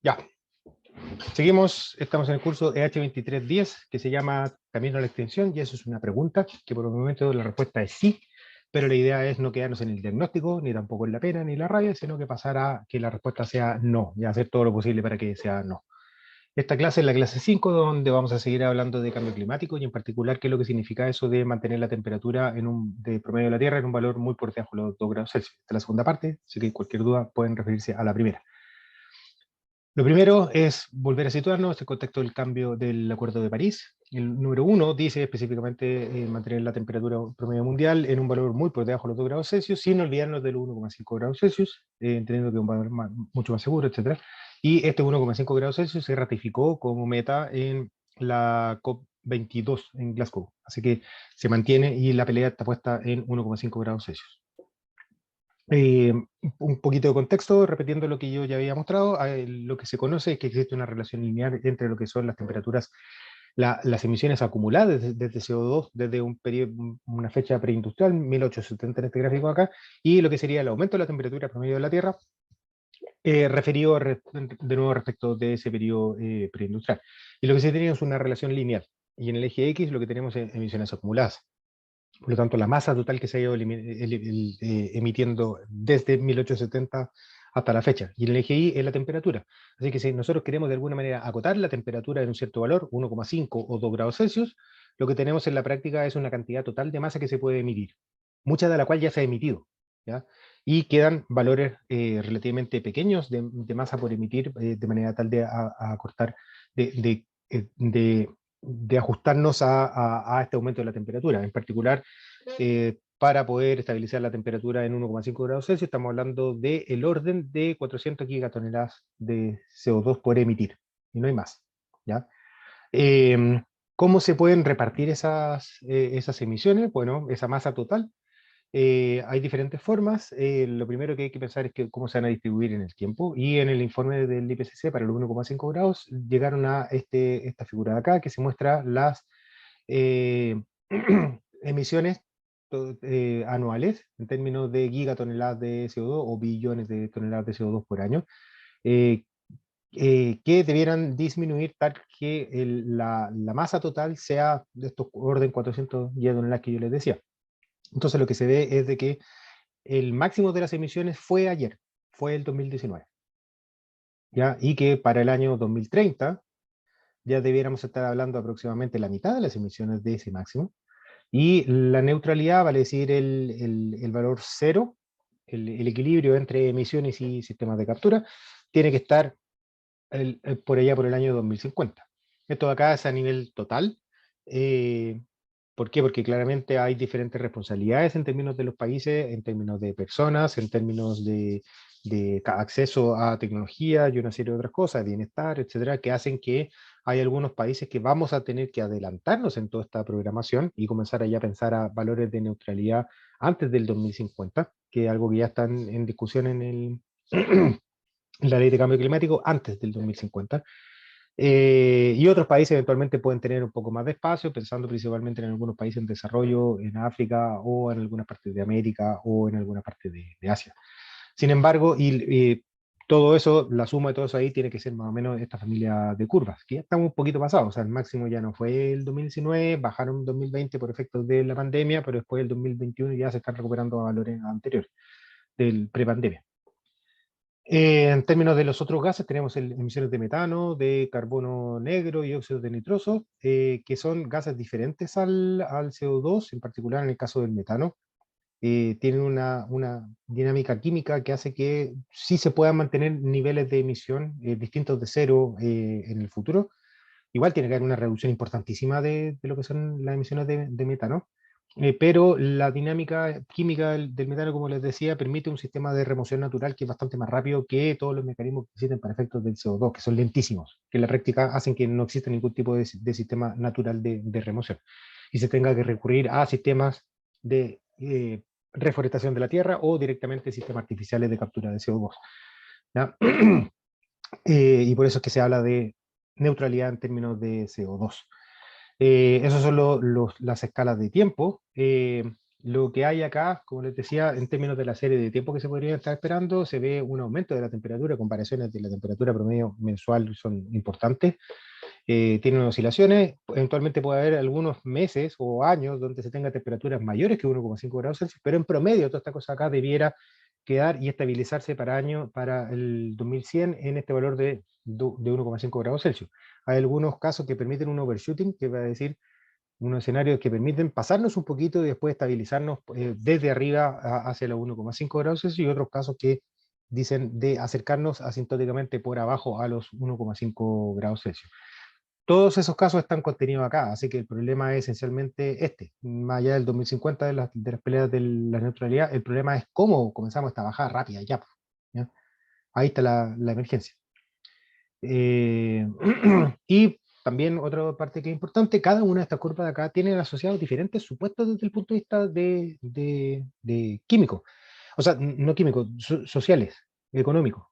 Ya, seguimos, estamos en el curso EH2310 que se llama Camino a la Extinción y eso es una pregunta que por el momento la respuesta es sí, pero la idea es no quedarnos en el diagnóstico, ni tampoco en la pena, ni la rabia, sino que pasar a que la respuesta sea no y hacer todo lo posible para que sea no. Esta clase es la clase 5 donde vamos a seguir hablando de cambio climático y en particular qué es lo que significa eso de mantener la temperatura de promedio de la Tierra en un valor muy por debajo de los 2 grados Celsius. Esta es la segunda parte, así que cualquier duda pueden referirse a la primera. Lo primero es volver a situarnos en el contexto del cambio del Acuerdo de París. El número 1 dice específicamente mantener la temperatura promedio mundial en un valor muy por debajo de los 2 grados Celsius, sin olvidarnos del 1,5 grados Celsius, entendiendo que es un valor mucho más seguro, etc. Y este 1,5 grados Celsius se ratificó como meta en la COP22 en Glasgow. Así que se mantiene y la pelea está puesta en 1,5 grados Celsius. Un poquito de contexto, repitiendo lo que yo ya había mostrado, lo que se conoce es que existe una relación lineal entre lo que son las temperaturas, las emisiones acumuladas desde CO2 desde un periodo, una fecha preindustrial, 1870 en este gráfico acá, y lo que sería el aumento de la temperatura promedio de la Tierra, referido de nuevo respecto de ese periodo preindustrial. Y lo que se tenía es una relación lineal, y en el eje X lo que tenemos es emisiones acumuladas. Por lo tanto, la masa total que se ha ido emitiendo desde 1870 hasta la fecha. Y el eje Y es la temperatura. Así que si nosotros queremos de alguna manera acotar la temperatura en un cierto valor, 1,5 o 2 grados Celsius, lo que tenemos en la práctica es una cantidad total de masa que se puede emitir, mucha de la cual ya se ha emitido, ¿ya? Y quedan valores relativamente pequeños de masa por emitir, de manera tal de acortar, de ajustarnos a este aumento de la temperatura. En particular, para poder estabilizar la temperatura en 1,5 grados Celsius, estamos hablando del orden de 400 gigatoneladas de CO2 por emitir, y no hay más, ¿ya? ¿Cómo se pueden repartir esas emisiones? Bueno, esa masa total. Hay diferentes formas. Lo primero que hay que pensar es cómo se van a distribuir en el tiempo. Y en el informe del IPCC para los 1,5 grados llegaron a esta figura de acá que se muestra las eh, emisiones anuales en términos de gigatoneladas de CO2 o billones de toneladas de CO2 por año, eh, que debieran disminuir tal que la masa total sea de estos orden 400 gigatoneladas que yo les decía. Entonces lo que se ve es de que el máximo de las emisiones fue ayer, fue el 2019, ¿ya? Y que para el año 2030 ya debiéramos estar hablando aproximadamente la mitad de las emisiones de ese máximo. Y la neutralidad vale decir el valor cero, el equilibrio entre emisiones y sistemas de captura, tiene que estar por allá por el año 2050. Esto de acá es a nivel total. Eh, ¿Por qué? Porque claramente hay diferentes responsabilidades en términos de los países, en términos de personas, en términos de acceso a tecnología y una serie de otras cosas, bienestar, etcétera, que hacen que hay algunos países que vamos a tener que adelantarnos en toda esta programación y comenzar a ya pensar a valores de neutralidad antes del 2050, que es algo que ya está en discusión en la ley de cambio climático antes del 2050. Y otros países eventualmente pueden tener un poco más de espacio, pensando principalmente en algunos países en desarrollo, en África o en algunas partes de América o en alguna parte de Asia. Sin embargo, todo eso, la suma de todo eso ahí tiene que ser más o menos esta familia de curvas, que ya estamos un poquito pasados, o sea, el máximo ya no fue el 2019, bajaron en 2020 por efectos de la pandemia, pero después del 2021 ya se están recuperando a valores anteriores del prepandemia. En términos de los otros gases, tenemos emisiones de metano, de carbono negro y óxidos de nitroso, que son gases diferentes al CO2, en particular en el caso del metano. Tienen una dinámica química que hace que sí se puedan mantener niveles de emisión distintos de cero en el futuro. Igual tiene que haber una reducción importantísima de lo que son las emisiones de metano. Pero la dinámica química del metano, como les decía, permite un sistema de remoción natural que es bastante más rápido que todos los mecanismos que existen para efectos del CO2, que son lentísimos, que en la práctica hacen que no exista ningún tipo de sistema natural de remoción. Y se tenga que recurrir a sistemas de reforestación de la tierra o directamente sistemas artificiales de captura de CO2. ¿Ya? Y por eso es que se habla de neutralidad en términos de CO2. Esas son las escalas de tiempo. lo que hay acá, como les decía, en términos de la serie de tiempo que se podría estar esperando, se ve un aumento de la temperatura, comparaciones de la temperatura promedio mensual son importantes, tienen oscilaciones, eventualmente puede haber algunos meses o años donde se tenga temperaturas mayores que 1,5 grados Celsius, pero en promedio toda esta cosa acá debiera quedar y estabilizarse para el 2100 en este valor de 1,5 grados Celsius. Hay algunos casos que permiten un overshooting, que va a decir unos escenarios que permiten pasarnos un poquito y después estabilizarnos desde arriba hacia los 1,5 grados Celsius, y otros casos que dicen de acercarnos asintóticamente por abajo a los 1,5 grados Celsius. Todos esos casos están contenidos acá, así que el problema es esencialmente este. Más allá del 2050 de las peleas de la neutralidad, el problema es cómo comenzamos esta bajada rápida ya, ¿ya? Ahí está la emergencia. Y también otra parte que es importante, cada una de estas curvas de acá tienen asociados diferentes supuestos desde el punto de vista de químico. O sea, no químicos, sociales, económicos,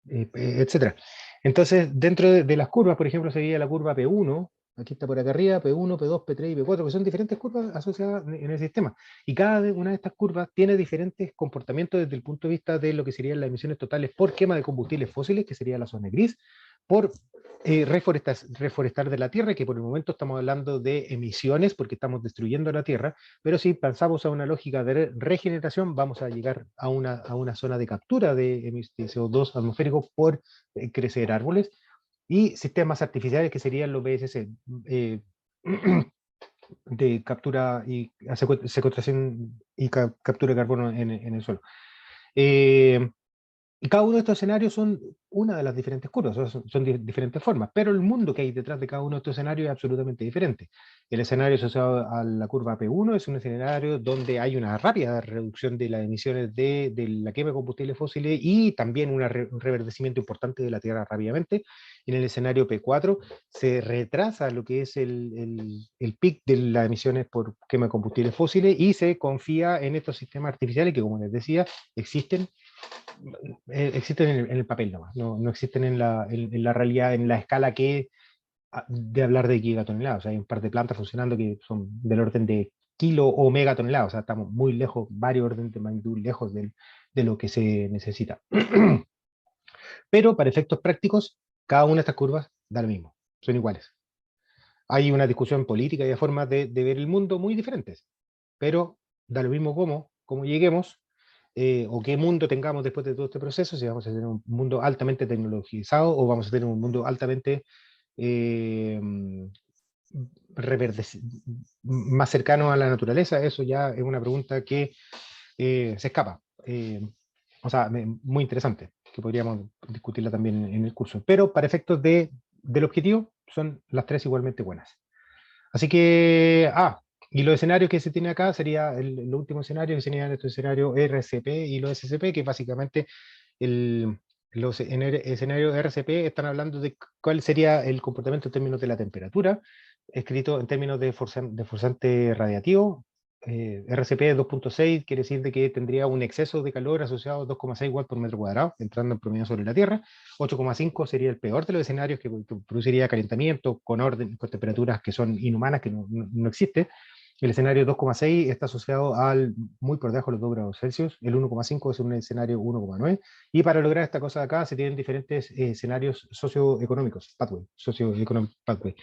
etcétera. Entonces, dentro de las curvas, por ejemplo, sería la curva P1, aquí está por acá arriba, P1, P2, P3 y P4, que son diferentes curvas asociadas en el sistema. Y cada una de estas curvas tiene diferentes comportamientos desde el punto de vista de lo que serían las emisiones totales por quema de combustibles fósiles, que sería la zona gris, por reforestar de la Tierra, que por el momento estamos hablando de emisiones porque estamos destruyendo la Tierra, pero si pensamos a una lógica de regeneración, vamos a llegar a una zona de captura de CO2 atmosférico por crecer árboles, y sistemas artificiales que serían los BSC, de captura y secuestración y captura de carbono en el suelo. Y cada uno de estos escenarios son una de las diferentes curvas, o sea, son diferentes formas, pero el mundo que hay detrás de cada uno de estos escenarios es absolutamente diferente. El escenario asociado a la curva P1 es un escenario donde hay una rápida reducción de las emisiones de la quema de combustibles fósiles y también un reverdecimiento importante de la Tierra rápidamente. En el escenario P4 se retrasa lo que es el pic de las emisiones por quema de combustibles fósiles y se confía en estos sistemas artificiales que, como les decía, existen en el papel nomás, no existen en la realidad, en la escala que de hablar de gigatoneladas. O sea, hay un par de plantas funcionando que son del orden de kilo o megatoneladas, o sea, estamos muy lejos, varios órdenes de magnitud lejos de lo que se necesita. Pero para efectos prácticos, cada una de estas curvas da lo mismo, son iguales. Hay una discusión política y de formas de ver el mundo muy diferentes, pero da lo mismo cómo lleguemos, o qué mundo tengamos después de todo este proceso, si vamos a tener un mundo altamente tecnologizado o vamos a tener un mundo altamente eh, más cercano a la naturaleza. Eso ya es una pregunta que se escapa. O sea, muy interesante, que podríamos discutirla también en el curso. Pero para efectos del objetivo, son las tres igualmente buenas. Así que, y los escenarios que se tiene acá sería el último escenario, que sería nuestro escenario RCP y los SCP, que básicamente los escenarios RCP están hablando de cuál sería el comportamiento en términos de la temperatura, escrito en términos de forzante radiativo. RCP 2.6 quiere decir de que tendría un exceso de calor asociado a 2,6 watts por metro cuadrado, entrando en promedio sobre la Tierra. 8,5 sería el peor de los escenarios, que produciría calentamiento con con temperaturas que son inhumanas, que no existe. El escenario 2,6 está asociado al muy por debajo de los 2 grados Celsius. El 1,5 es un escenario 1,9. Y para lograr esta cosa de acá se tienen diferentes escenarios socioeconómicos, socioeconomic pathway.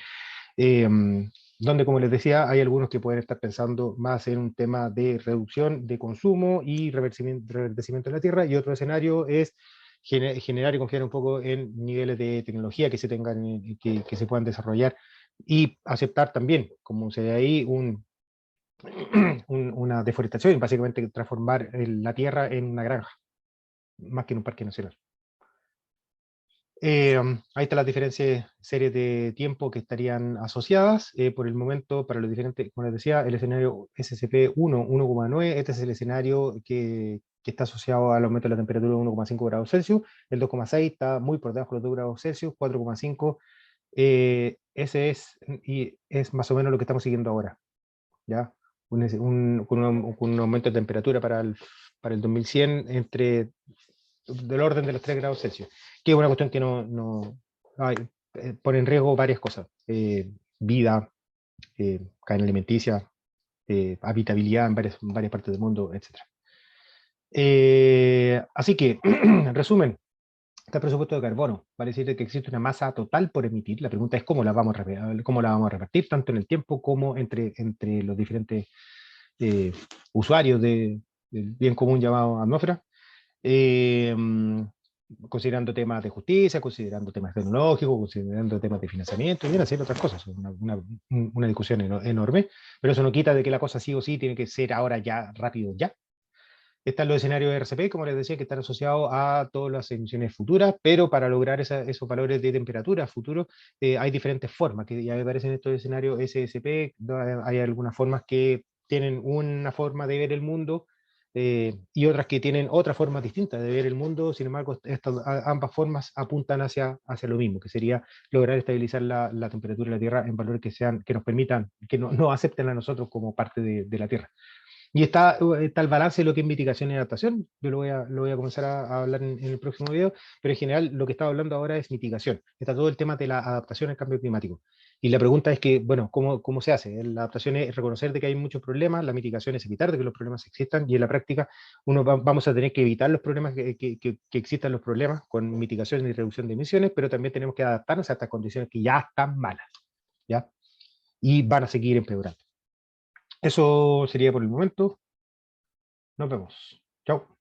Donde, como les decía, hay algunos que pueden estar pensando más en un tema de reducción de consumo y reverdecimiento de la tierra, y otro escenario es generar y confiar un poco en niveles de tecnología que se tengan, que se puedan desarrollar, y aceptar también, como se ve ahí, una deforestación, básicamente transformar la tierra en una granja, más que en un parque nacional. Ahí están las diferentes series de tiempo que estarían asociadas. Por el momento, para los diferentes, como les decía, el escenario SCP-1, 1,9, este es el escenario que está asociado al aumento de la temperatura de 1,5 grados Celsius. El 2,6 está muy por debajo de los 2 grados Celsius, 4,5. Ese es más o menos lo que estamos siguiendo ahora, ¿ya? Con un aumento de temperatura para el 2100 del orden de los 3 grados Celsius, que es una cuestión que pone en riesgo varias cosas, vida, cadena alimenticia, habitabilidad en varias partes del mundo, etc. Así que, en resumen, este presupuesto de carbono va a decir que existe una masa total por emitir. La pregunta es cómo la vamos a repartir, tanto en el tiempo como entre los diferentes usuarios del bien común llamado atmósfera. Eh, Considerando temas de justicia, considerando temas tecnológicos, considerando temas de financiamiento y hacer otras cosas. Una discusión enorme, pero eso no quita de que la cosa sí o sí tiene que ser ahora ya, rápido ya. Están los escenarios de RCP, como les decía, que están asociados a todas las emisiones futuras, pero para lograr esos valores de temperatura futuros hay diferentes formas, que ya me parecen estos escenarios SSP, hay algunas formas que tienen una forma de ver el mundo y otras que tienen otra forma distinta de ver el mundo. Sin embargo, ambas formas apuntan hacia lo mismo, que sería lograr estabilizar la temperatura de la Tierra en valores que nos permitan, que no acepten a nosotros como parte de la Tierra. Y está el balance de lo que es mitigación y adaptación. Yo lo voy a comenzar a hablar en el próximo video, pero en general lo que estaba hablando ahora es mitigación. Está todo el tema de la adaptación al cambio climático. Y la pregunta es que, bueno, ¿cómo se hace? La adaptación es reconocer de que hay muchos problemas, la mitigación es evitar de que los problemas existan, y en la práctica vamos a tener que evitar los problemas, que existan los problemas con mitigación y reducción de emisiones, pero también tenemos que adaptarnos a estas condiciones que ya están malas, ¿ya? Y van a seguir empeorando. Eso sería por el momento. Nos vemos. Chao.